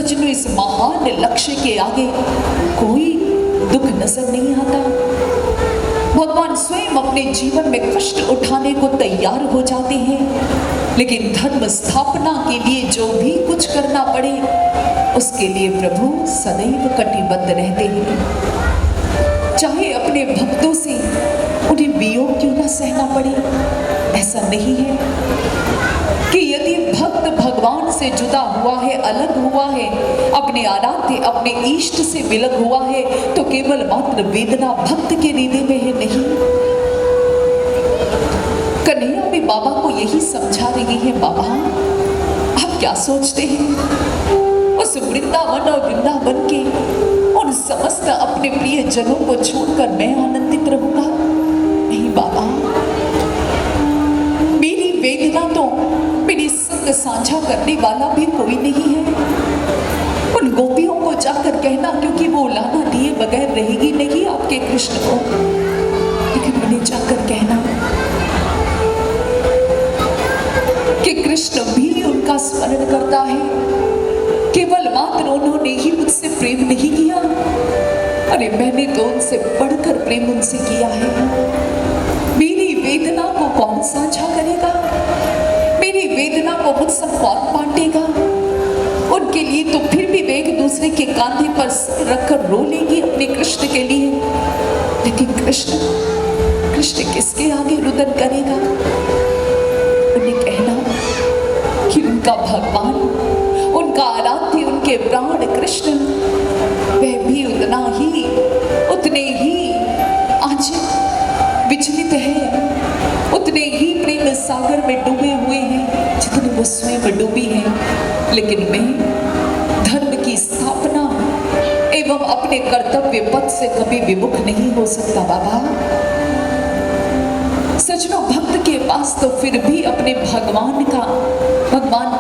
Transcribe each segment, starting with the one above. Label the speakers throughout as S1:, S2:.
S1: सजनों, इस महान लक्ष्य के आगे कोई दुख नजर नहीं आता। भगवान स्वयं अपने जीवन में कष्ट उठाने को तैयार हो जाते हैं, लेकिन धर्म स्थापना के लिए जो भी कुछ करना पड़े उसके लिए प्रभु सदैव कटिबद्ध रहते हैं। चाहे अपने भक्तों से उन्हें वियोग क्यों ना सहना पड़े। ऐसा नहीं है कि यदि भक्त भगवान से जुदा हुआ है, अलग हुआ है, अपने आराध्य अपने इष्ट से विलग हुआ है, तो केवल मात्र वेदना भक्त के हृदय में है। नहीं, कन्हैया भी बाबा को यही समझा रही है। बाबा, आप क्या सोचते हैं उस वृंदावन और वृंदावन के उन समस्त अपने प्रिय जनों को छोड़कर मैं आनंदित रहूंगा? नहीं बाबा, मेरी वेदना तो मेरी संग साझा करने वाला भी कोई नहीं है। उन गोपियों को जाकर कहना, क्योंकि वो लाना दिए बगैर रहेगी नहीं आपके कृष्ण को, लेकिन उन्हें जाकर कहना कि कृष्ण भी उनका स्मरण करता है, केवल मात्र उन्होंने ही मुझसे प्रेम नहीं किया, अरे मैंने तो उनसे बढ़कर प्रेम उनसे किया है। मेरी वेदना को कौन साझा करेगा? मेरी वेदना को मुझसे कौन बांटेगा? उनके लिए तो फिर भी वे एक दूसरे के कांधे पर रखकर रो लेंगी अपने कृष्ण के लिए, लेकिन कृष्ण किसके आगे रुदन करेगा? उन्हें कहना कि उनका भगवान, उनका आराध्य, उनके प्राण कृष्ण, वह भी उतने ही आज विचलित है, उतने ही प्रेम सागर में डूबे हुए हैं जितने वो स्वयं डूबी हैं। लेकिन मैं धर्म की स्थापना एवं अपने कर्तव्य पथ से कभी विमुख नहीं हो सकता बाबा। सजनों, भक्त के पास तो फिर भी अपने भगवान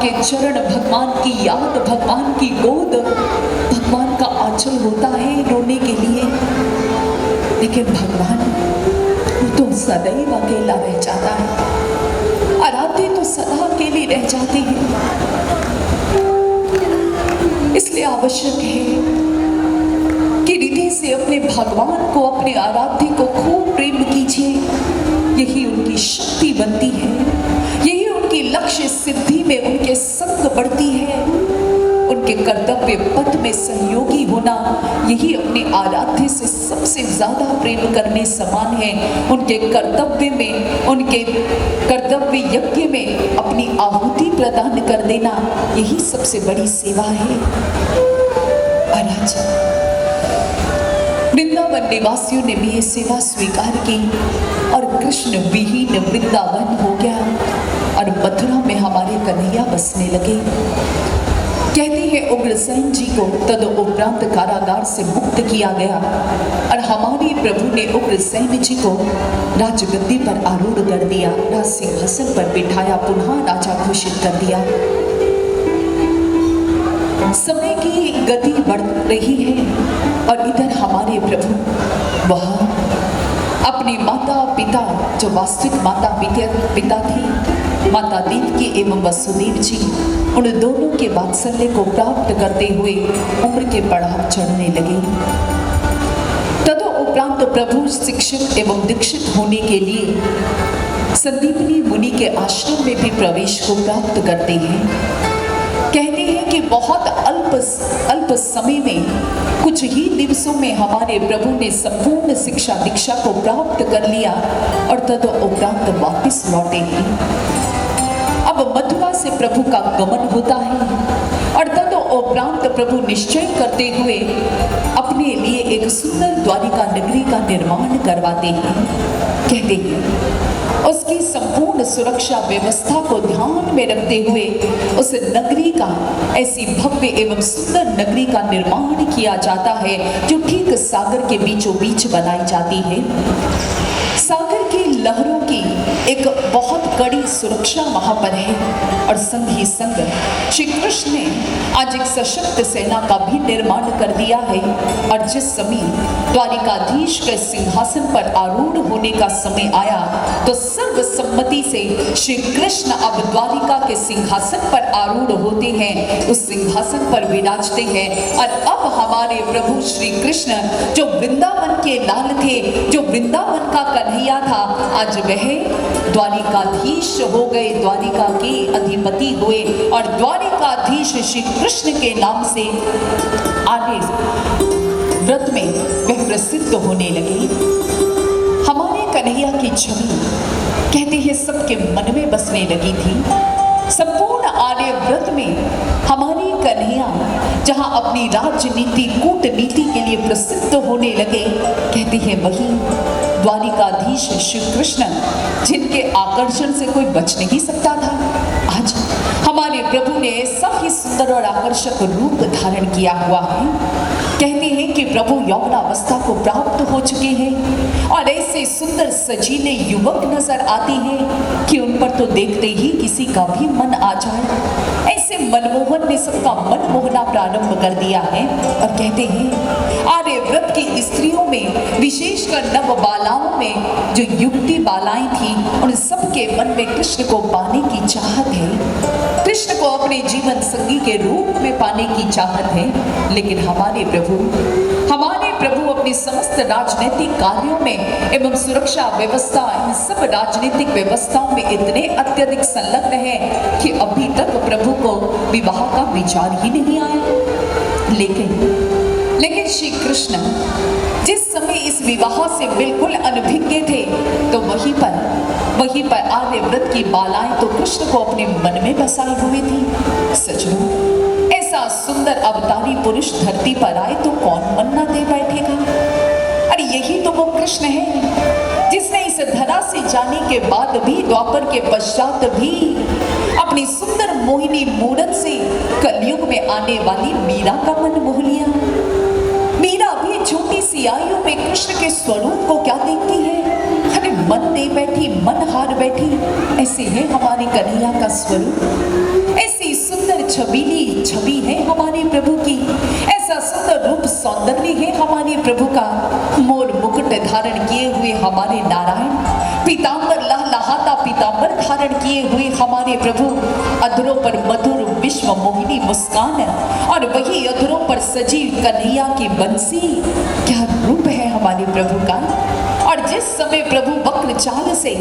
S1: के चरण, भगवान की याद, भगवान की गोद, भगवान का आंचल होता है रोने के लिए, लेकिन भगवान तो सदैव अकेला रह जाता है। आराध्य तो सदा अकेले रह जाते हैं। इसलिए आवश्यक है कि हृदय से अपने भगवान को, अपने आराध्य को खूब प्रेम कीजिए। यही उनकी शक्ति बनती है, यही उनकी लक्ष्य सिद्धि में उनके संग बढ़ती है। उनके कर्तव्य पथ में सहयोगी होना, यही अपने आराध्य से सबसे ज्यादा प्रेम करने समान है। उनके कर्तव्य में, उनके कर्तव्य यज्ञ में अपनी आहुति प्रदान कर देना, यही सबसे बड़ी सेवा है। वृंदावन निवासियों ने भी ये सेवा स्वीकार की और कृष्ण विहीन वृंदावन हो गया और मथुरा में हमारे कन्हैया बसने लगे। कहते हैं उग्रसेन जी को तदुपरांत कारागार से मुक्त किया गया और हमारे प्रभु ने उग्रसेन जी को राजगद्दी पर आरूढ़ कर दिया, राज सिंहासन पर बिठाया, पुनः राजा घोषित कर दिया। समय की गति बढ़ रही है और इधर हमारे प्रभु वह अपने माता पिता, जो वास्तविक माता पिता थे, माता देवकी एवं वसुदेव जी, उन दोनों के वात्सल्य को प्राप्त करते हुए उम्र के पड़ाव चढ़ने लगे। तदुपरांत प्रभु शिक्षित एवं दीक्षित होने के लिए संदीपनी मुनि के आश्रम में भी प्रवेश को प्राप्त करते हैं। कहते हैं कि बहुत अल्प समय में, कुछ ही दिवसों में हमारे प्रभु ने संपूर्ण शिक्षा दीक्षा को प्राप्त कर लिया और तदुपरांत वापिस लौटे हैं। अब मथुरा से प्रभु का गमन होता है और तदुपरांत प्रभु निश्चय करते हुए अपने लिए एक सुंदर द्वारिका नगरी का निर्माण करवाते हैं। कहते हैं उसकी संपूर्ण सुरक्षा व्यवस्था को ध्यान में रखते हुए उस नगरी का, ऐसी भव्य एवं सुंदर नगरी का निर्माण किया जाता है जो ठीक सागर के बीचों बीच बनाई जाती है। सागर की लहरों की एक बहुत कड़ी सुरक्षा वहां पर है और संग ही संग श्री कृष्ण ने आज एक सशक्त सेना का भी निर्माण कर दिया है। और जिस समय द्वारिकाधीश के सिंहासन पर आरूढ़ होने का समय आया तो सर्वसम्मति से श्री कृष्ण अब द्वारिका के सिंहासन पर आरूढ़ होते हैं, उस सिंहासन पर विराजते हैं। और अब हमारे प्रभु श्री कृष्ण जो वृंदावन के लाल थे, जो वृंदावन का कन्हैया था, आज वह द्वारिकाधीश हो गए, द्वारिका के अधिपति हुए और द्वारिकाधीश श्री कृष्ण के नाम से आगे व्रत में वह प्रसिद्ध होने लगे। हमारे कन्हैया की छवि कहते हैं सबके मन में बसने लगी थी। संपूर्ण आर्य व्रत में हमारी कन्हैया जहां अपनी राजनीति कूटनीति के लिए प्रसिद्ध होने लगे, कहते हैं वही द्वारिकाधीश श्री कृष्ण जिनके आकर्षण से कोई बच नहीं सकता था, आज हमारे प्रभु ने ऐसा ही सुंदर और आकर्षक रूप धारण किया हुआ है। कहते हैं कि प्रभु यौवनावस्था को प्राप्त हो चुके हैं और ऐसे सुंदर सजीले युवक नजर आते हैं कि उन पर तो देखते ही किसी का भी मन आ जाए। ऐसे मनमोहन ने सबका मन मोहना प्रारंभ कर दिया है। और कहते हैं आर्य व्रत की स्त्रियों में, विशेषकर नव बालाओं में जो युवती बालाएं थी, उन सबके मन में कृष्ण को पाने की चाहत है, कृष्ण को अपने जीवन संगी के रूप में पाने की चाहत है। लेकिन हमारे प्रभु अपनी समस्त राजनीतिक कार्यों में एवं सुरक्षा व्यवस्था, इन सब राजनीतिक व्यवस्थाओं में इतने अत्यधिक संलग्न है कि अभी तक प्रभु को विवाह का विचार ही नहीं आया। लेकिन श्री कृष्ण जिस समय इस विवाह से बिल्कुल अनभिज्ञ थे, तो वहीं पर आर्य व्रत की बालाएं तो कृष्ण को अपने मन में बसाई हुई थी। सचमुच ऐसा सुंदर अवतारी पुरुष धरती पर आए तो कौन मन न दे बैठेगा। अरे यही तो वो कृष्ण है जिसने इस धरा से जाने के बाद भी, द्वापर के पश्चात भी अपनी सुंदर मोहिनी मूरत से कलयुग में आने वाली मीरा का मन मोह लिया। मीरा भी छोटी सी आयु में कृष्ण के स्वरूप को क्या देखती है, अरे मन दे बैठी, मन हार बैठी। ऐसे है हमारे कन्हैया का स्वरूप, ऐसी सुंदर छबीली छवि है हमारे प्रभु की, ऐसा सुंदर रूप सौंदर्य है हमारे प्रभु का। मोर मुकुट धारण किए हुए हमारे नारायण, पीतांबर लहलहाता पीतांबर धारण किए हुए हमारे प्रभु, अधरों पर मधुर विश्व मोहिनी मुस्कान और वही अधरों पर सजी कन्हैया की बंसी, क्या रूप है हमारे प्रभु का। और जिस समय प्रभु वक्र चाल से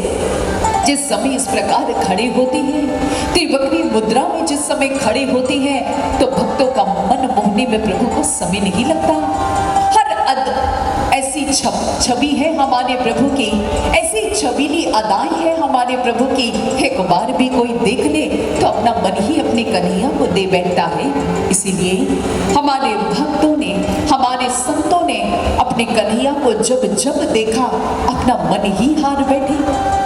S1: जिस समय इस प्रकार खड़े होते हैं, त्रिवक्री मुद्रा में जिस समय खड़े होते हैं, तो भक्तों का मन मोहने में प्रभु को समय नहीं लगता। हर ऐसी छवि है हमारे प्रभु की, ऐसी छबीली अदाएं हैं हमारे प्रभु की, एक बार भी कोई देख ले तो अपना मन ही अपने कन्हैया को दे बैठता है। इसीलिए हमारे भक्तों ने, हमारे संतों ने अपने कन्हैया को जब जब देखा अपना मन ही हार बैठे।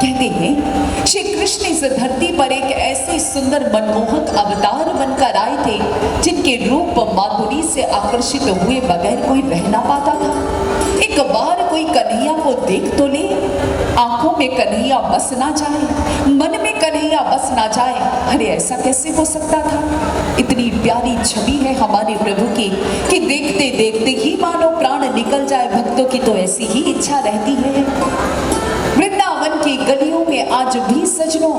S1: कहते हैं श्री कृष्ण इस धरती पर एक ऐसे सुंदर मनमोहक अवतार बनकर आए थे जिनके रूप माधुरी से आकर्षित हुए बगैर कोई रह ना पाता था। एक बार कोई कन्हैया को देख तो ले, आंखों में कन्हैया बस ना जाए, मन में कन्हैया बस ना जाए, अरे ऐसा कैसे हो सकता था। इतनी प्यारी छवि है हमारे प्रभु की कि देखते देखते ही मानो प्राण निकल जाए। भक्तों की तो ऐसी ही इच्छा रहती है। वृंदावन की गलियों में आज भी सजनों,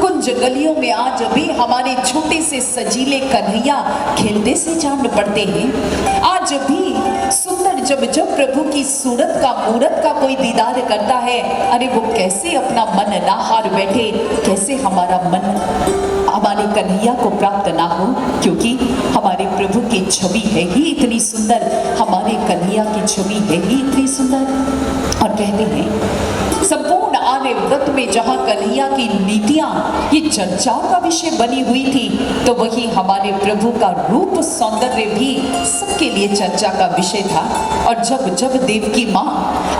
S1: कुंज गलियों में आज भी हमारे छोटे से सजीले कन्हैया खेलते से जान पड़ते हैं। आज भी सुंदर जब प्रभु की सूरत का, मूरत का कोई दीदार करता है, अरे वो कैसे अपना मन ना हार बैठे, कैसे हमारा मन हमारे कन्हैया को प्राप्त ना हो, क्योंकि हमारे प्रभु की छवि है ही इतनी सुंदर, हमारे कन्हैया की छवि है ही इतनी सुंदर। और कहते हैं संपूर्ण आर्य व्रत में जहाँ कन्हैया की नीतियाँ ये चर्चा का विषय बनी हुई थी, तो वही हमारे प्रभु का रूप सौंदर्य भी सबके लिए चर्चा का विषय था। और जब जब देवकी माँ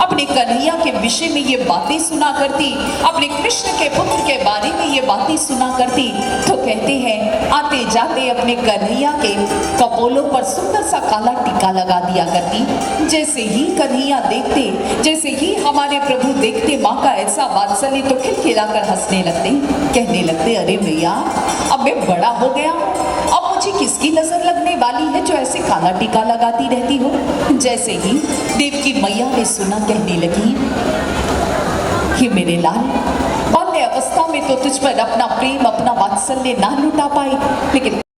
S1: अपने कन्हैया के विषय में ये बातें सुना करती, अपने कृष्ण के पुत्र के बारे में ये बातें सुना करती, तो कहते हैं आते जाते अपने कन्हैया के कपोलों पर सुंदर सा काला टीका लगा दिया करती। जैसे ही कन्हैया देखते, जैसे ही हमारे प्रभु देखते, माँ का ऐसा वात्सल्य तो खिलखिलाकर हंसने लगते, कहने लगते, अरे भैया अब मैं बड़ा हो गया हूँ, अब मुझे किसकी नजर लगने वाली है जो ऐसे काला टीका लगाती रहती हो। जैसे ही देव की मैया ने सुना, कहने लगी, कि मेरे लाल, बाल्य अवस्था में तो तुझ पर अपना प्रेम अपना वात्सल्य ना लुटा पाए, लेकिन